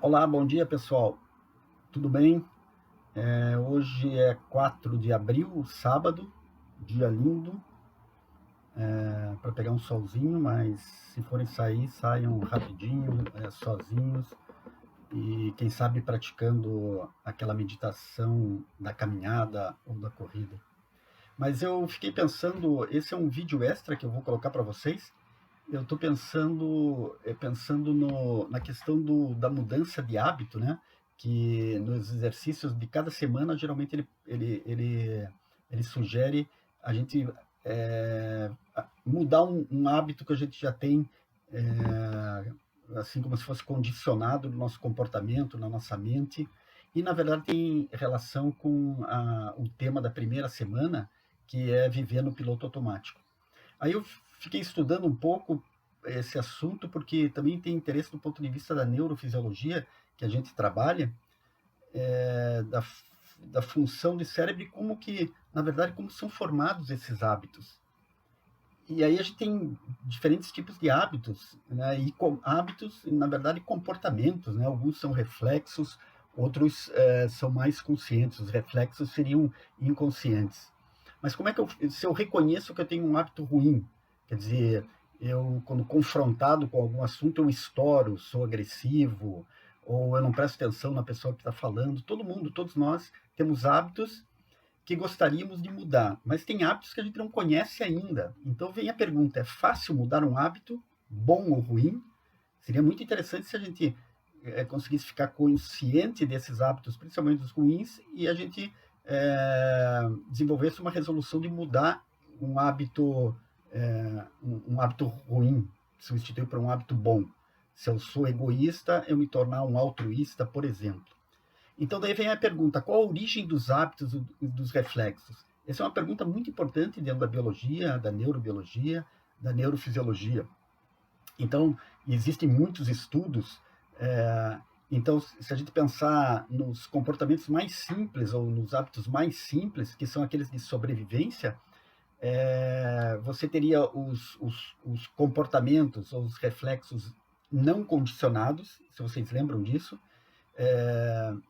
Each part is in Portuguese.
Olá, bom dia pessoal, tudo bem? Hoje é 4 de abril, sábado, dia lindo, para pegar um solzinho, mas se forem sair, saiam rapidinho, sozinhos e quem sabe praticando aquela meditação da caminhada ou da corrida. Mas eu fiquei pensando, esse é um vídeo extra que eu vou colocar para vocês. Eu estou pensando na questão da mudança de hábito, né? Que nos exercícios de cada semana, geralmente ele sugere a gente mudar um hábito que a gente já tem, assim como se fosse condicionado no nosso comportamento, na nossa mente. E, na verdade, tem relação com o tema da primeira semana, que é viver no piloto automático. Aí eu fiquei estudando um pouco esse assunto, porque também tem interesse do ponto de vista da neurofisiologia, que a gente trabalha, da, da função do cérebro e como que, na verdade, como são formados esses hábitos. E aí a gente tem diferentes tipos de hábitos, né? E hábitos, na verdade, comportamentos, né? Alguns são reflexos, outros são mais conscientes. Os reflexos seriam inconscientes. Mas como é que se eu reconheço que eu tenho um hábito ruim, quer dizer, eu quando confrontado com algum assunto eu estouro, sou agressivo, ou eu não presto atenção na pessoa que está falando. Todo mundo, todos nós temos hábitos que gostaríamos de mudar, mas tem hábitos que a gente não conhece ainda. Então vem a pergunta: é fácil mudar um hábito, bom ou ruim? Seria muito interessante se a gente conseguisse ficar consciente desses hábitos, principalmente os ruins, e a gente desenvolvesse uma resolução de mudar um hábito ruim, substituir por um hábito bom. Se eu sou egoísta, eu me tornar um altruísta, por exemplo. Então, daí vem a pergunta: qual a origem dos hábitos e dos reflexos? Essa é uma pergunta muito importante dentro da biologia, da neurobiologia, da neurofisiologia. Então, existem muitos estudos. Então, se a gente pensar nos comportamentos mais simples ou nos hábitos mais simples, que são aqueles de sobrevivência, você teria os comportamentos ou os reflexos não condicionados, se vocês lembram disso.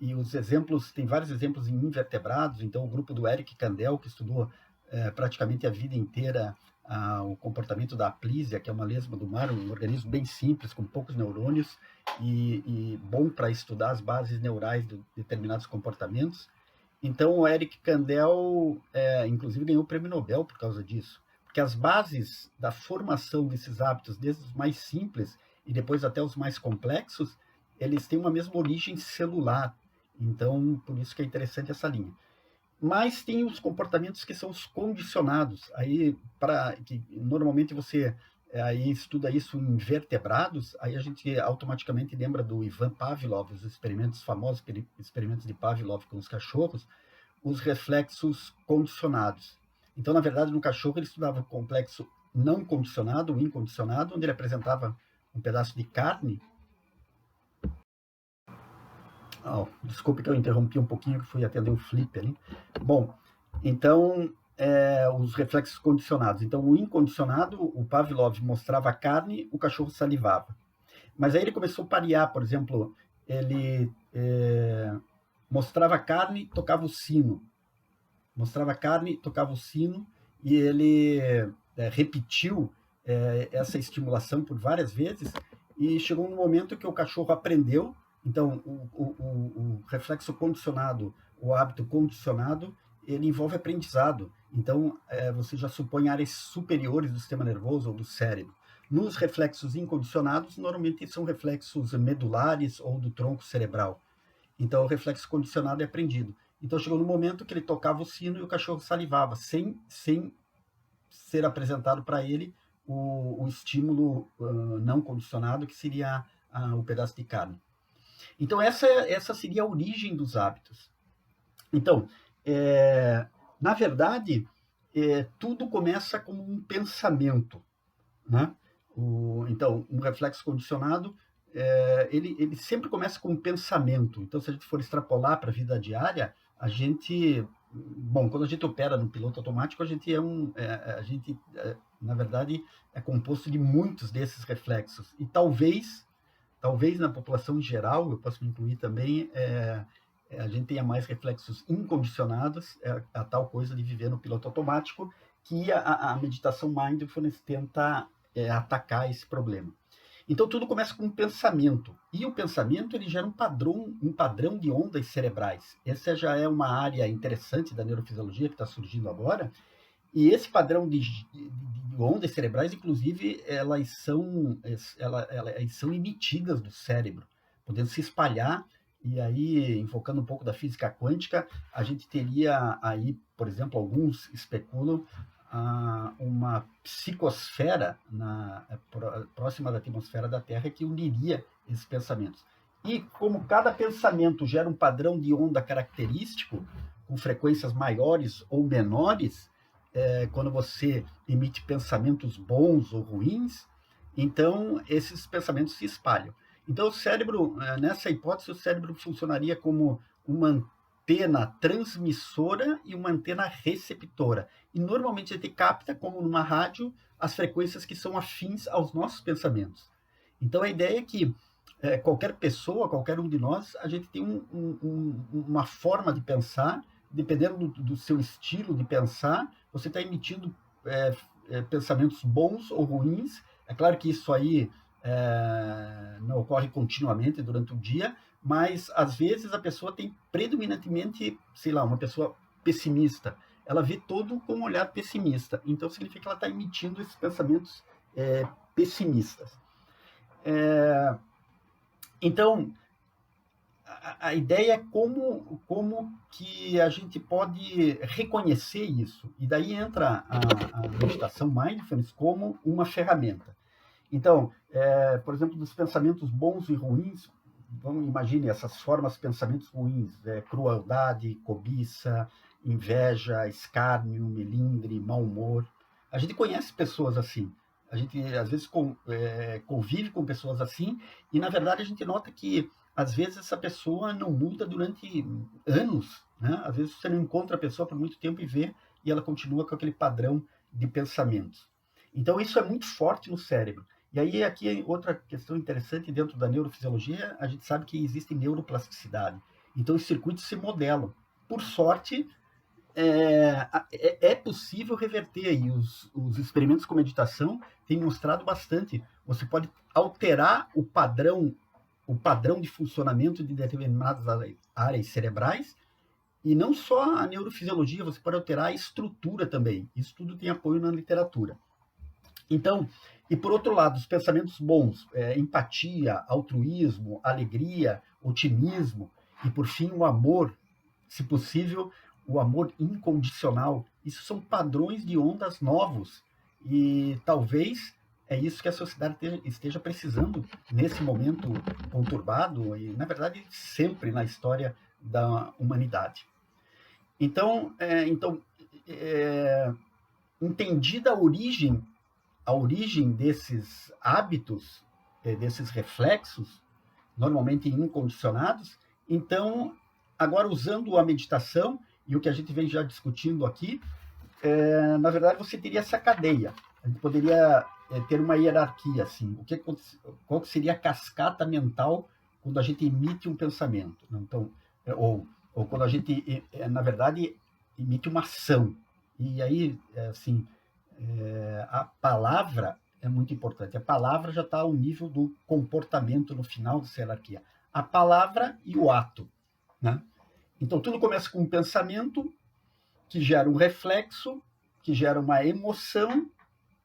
E os exemplos, tem vários exemplos em invertebrados. Então o grupo do Eric Kandel, que estudou praticamente a vida inteira o comportamento da aplísia, que é uma lesma do mar, um organismo bem simples, com poucos neurônios, e bom para estudar as bases neurais de determinados comportamentos. Então o Eric Kandel, inclusive, ganhou o prêmio Nobel por causa disso, porque as bases da formação desses hábitos, desde os mais simples e depois até os mais complexos, eles têm uma mesma origem celular. Então, por isso que é interessante essa linha. Mas tem os comportamentos que são os condicionados. Aí, que normalmente você aí estuda isso em vertebrados, aí a gente automaticamente lembra do Ivan Pavlov, os experimentos famosos, experimentos de Pavlov com os cachorros, os reflexos condicionados. Então, na verdade, no cachorro ele estudava o complexo não condicionado, o incondicionado, onde ele apresentava um pedaço de carne. Desculpe que eu interrompi um pouquinho, que fui atender o flip ali. Bom, então, os reflexos condicionados. Então, o incondicionado, o Pavlov mostrava a carne, o cachorro salivava. Mas aí ele começou a parear, por exemplo, ele mostrava a carne, tocava o sino. Mostrava a carne, tocava o sino, e ele repetiu essa estimulação por várias vezes, e chegou um momento que o cachorro aprendeu. Então, o reflexo condicionado, o hábito condicionado, ele envolve aprendizado. Então, você já supõe áreas superiores do sistema nervoso ou do cérebro. Nos reflexos incondicionados, normalmente são reflexos medulares ou do tronco cerebral. Então, o reflexo condicionado é aprendido. Então, chegou no momento que ele tocava o sino e o cachorro salivava, sem ser apresentado para ele o estímulo não condicionado, que seria o pedaço de carne. Então, essa seria a origem dos hábitos. Então, na verdade, tudo começa como um pensamento, né? Então, um reflexo condicionado, ele sempre começa com um pensamento. Então, se a gente for extrapolar para a vida diária, quando a gente opera no piloto automático, a gente na verdade, é composto de muitos desses reflexos. E talvez talvez na população geral, eu posso me incluir também, a gente tenha mais reflexos incondicionados, a tal coisa de viver no piloto automático, que a meditação mindfulness tenta atacar esse problema. Então, tudo começa com um pensamento. E o pensamento ele gera um padrão de ondas cerebrais. Essa já é uma área interessante da neurofisiologia que está surgindo agora. E esse padrão de ondas cerebrais, inclusive, elas são emitidas do cérebro, podendo se espalhar. E aí, enfocando um pouco da física quântica, a gente teria aí, por exemplo, alguns especulam uma psicosfera próxima da atmosfera da Terra que uniria esses pensamentos. E como cada pensamento gera um padrão de onda característico, com frequências maiores ou menores, quando você emite pensamentos bons ou ruins, então esses pensamentos se espalham. Então o cérebro, nessa hipótese, o cérebro funcionaria como uma antena transmissora e uma antena receptora. E normalmente a gente capta, como numa rádio, as frequências que são afins aos nossos pensamentos. Então a ideia é que qualquer pessoa, qualquer um de nós, a gente tem uma forma de pensar, dependendo do seu estilo de pensar, você está emitindo pensamentos bons ou ruins. É claro que isso aí não ocorre continuamente durante o dia, mas às vezes a pessoa tem predominantemente, sei lá, uma pessoa pessimista. Ela vê todo com um olhar pessimista. Então significa que ela está emitindo esses pensamentos pessimistas. Então, a ideia é como que a gente pode reconhecer isso. E daí entra a meditação mindfulness como uma ferramenta. Então, por exemplo, dos pensamentos bons e ruins, imagine essas formas de pensamentos ruins, crueldade, cobiça, inveja, escárnio, melindre, mau humor. A gente conhece pessoas assim. A gente, às vezes, convive com pessoas assim e, na verdade, a gente nota que, às vezes, essa pessoa não muda durante anos. Né? Às vezes, você não encontra a pessoa por muito tempo e vê, e ela continua com aquele padrão de pensamentos. Então, isso é muito forte no cérebro. E aí, aqui, outra questão interessante dentro da neurofisiologia, a gente sabe que existe neuroplasticidade. Então, os circuitos se modelam. Por sorte, é possível reverter. E os experimentos com meditação têm mostrado bastante. Você pode alterar o padrão de funcionamento de determinadas áreas cerebrais, e não só a neurofisiologia, você pode alterar a estrutura também. Isso tudo tem apoio na literatura. Então, e por outro lado, os pensamentos bons, empatia, altruísmo, alegria, otimismo, e por fim o amor, se possível, o amor incondicional. Isso são padrões de ondas novos, e talvez é isso que a sociedade esteja precisando nesse momento conturbado, e na verdade sempre na história da humanidade. Então, entendida a origem desses hábitos, desses reflexos, normalmente incondicionados, então, agora usando a meditação, e o que a gente vem já discutindo aqui, na verdade você teria essa cadeia. A gente poderia ter uma hierarquia, assim. Qual que seria a cascata mental quando a gente emite um pensamento? Então, ou quando a gente, na verdade, emite uma ação. E aí, assim, a palavra é muito importante. A palavra já está ao nível do comportamento no final dessa hierarquia. A palavra e o ato. Né? Então, tudo começa com um pensamento que gera um reflexo, que gera uma emoção,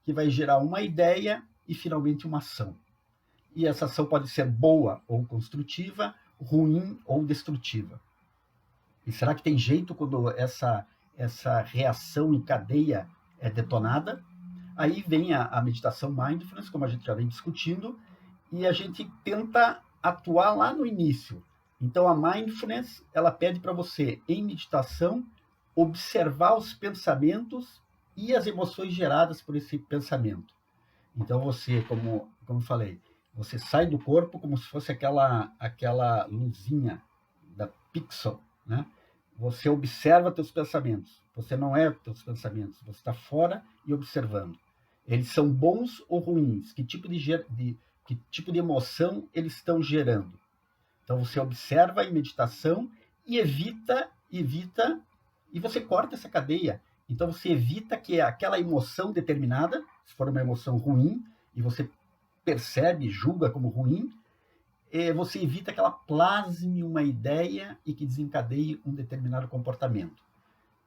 que vai gerar uma ideia e, finalmente, uma ação. E essa ação pode ser boa ou construtiva, ruim ou destrutiva. E será que tem jeito quando essa reação em cadeia é detonada? Aí vem a meditação mindfulness, como a gente já vem discutindo, e a gente tenta atuar lá no início. Então, a mindfulness, ela pede para você, em meditação, observar os pensamentos e as emoções geradas por esse pensamento. Então, você, como eu falei, você sai do corpo como se fosse aquela luzinha da pixel, né? Você observa teus pensamentos. Você não é teus pensamentos. Você está fora e observando. Eles são bons ou ruins? Que que tipo de emoção eles estão gerando. Então você observa em meditação e evita, e você corta essa cadeia. Então você evita que aquela emoção determinada, se for uma emoção ruim, e você percebe, julga como ruim, você evita que ela plasme uma ideia e que desencadeie um determinado comportamento.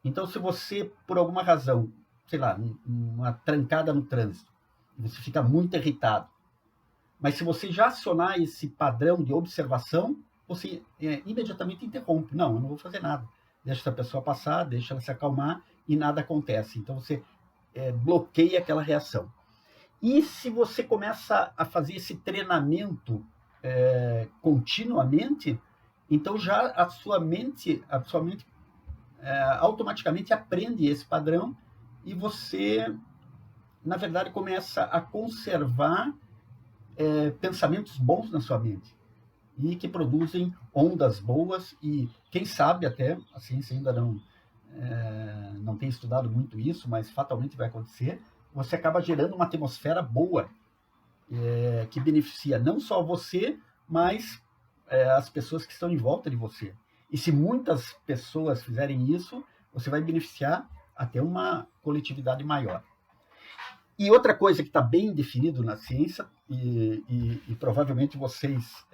Então, se você, por alguma razão, sei lá, uma trancada no trânsito, você fica muito irritado, mas se você já acionar esse padrão de observação, você imediatamente interrompe. Não, eu não vou fazer nada. Deixa essa pessoa passar, deixa ela se acalmar e nada acontece. Então, você bloqueia aquela reação. E se você começa a fazer esse treinamento continuamente, então já a sua mente automaticamente aprende esse padrão e você, na verdade, começa a conservar pensamentos bons na sua mente e que produzem ondas boas e, quem sabe até, a ciência ainda não tem estudado muito isso, mas fatalmente vai acontecer, você acaba gerando uma atmosfera boa que beneficia não só você, mas as pessoas que estão em volta de você. E se muitas pessoas fizerem isso, você vai beneficiar até uma coletividade maior. E outra coisa que está bem definido na ciência, e provavelmente vocês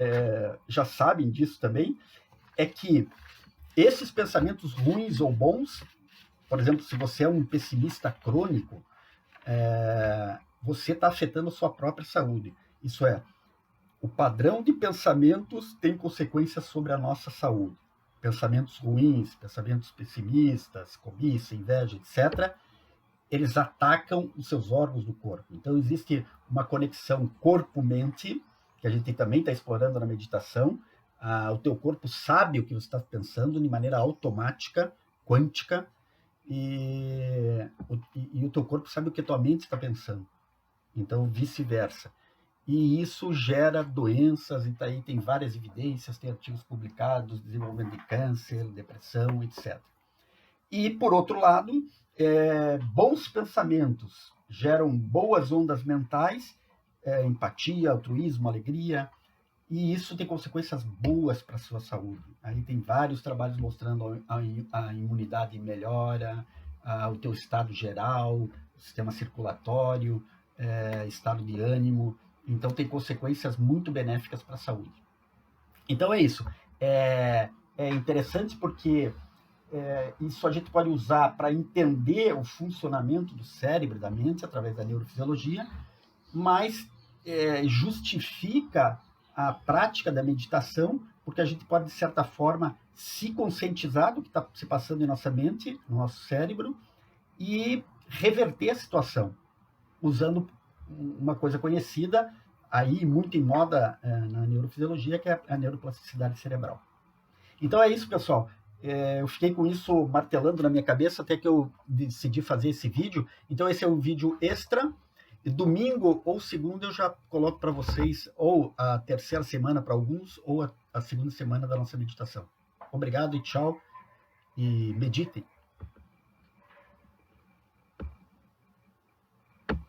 já sabem disso também, é que esses pensamentos ruins ou bons, por exemplo, se você é um pessimista crônico, você está afetando a sua própria saúde. Isso é, o padrão de pensamentos tem consequências sobre a nossa saúde. Pensamentos ruins, pensamentos pessimistas, cobiça, inveja, etc., eles atacam os seus órgãos do corpo. Então, existe uma conexão corpo-mente, que a gente também está explorando na meditação. O teu corpo sabe o que você está pensando de maneira automática, quântica, e o teu corpo sabe o que a tua mente está pensando. Então, vice-versa. E isso gera doenças, e aí tem várias evidências, tem artigos publicados, desenvolvimento de câncer, depressão, etc. E, por outro lado, bons pensamentos geram boas ondas mentais, empatia, altruísmo, alegria, e isso tem consequências boas para a sua saúde. Aí tem vários trabalhos mostrando a imunidade melhora, o teu estado geral, sistema circulatório, estado de ânimo. Então, tem consequências muito benéficas para a saúde. Então, é isso. É interessante porque isso a gente pode usar para entender o funcionamento do cérebro e da mente através da neurofisiologia, mas justifica a prática da meditação, porque a gente pode, de certa forma, se conscientizar do que está se passando em nossa mente, no nosso cérebro, e reverter a situação, usando uma coisa conhecida, aí muito em moda na neurofisiologia, que é a neuroplasticidade cerebral. Então é isso, pessoal. Eu fiquei com isso martelando na minha cabeça até que eu decidi fazer esse vídeo. Então esse é um vídeo extra. E domingo ou segunda eu já coloco para vocês ou a terceira semana para alguns ou a segunda semana da nossa meditação. Obrigado e tchau. E meditem.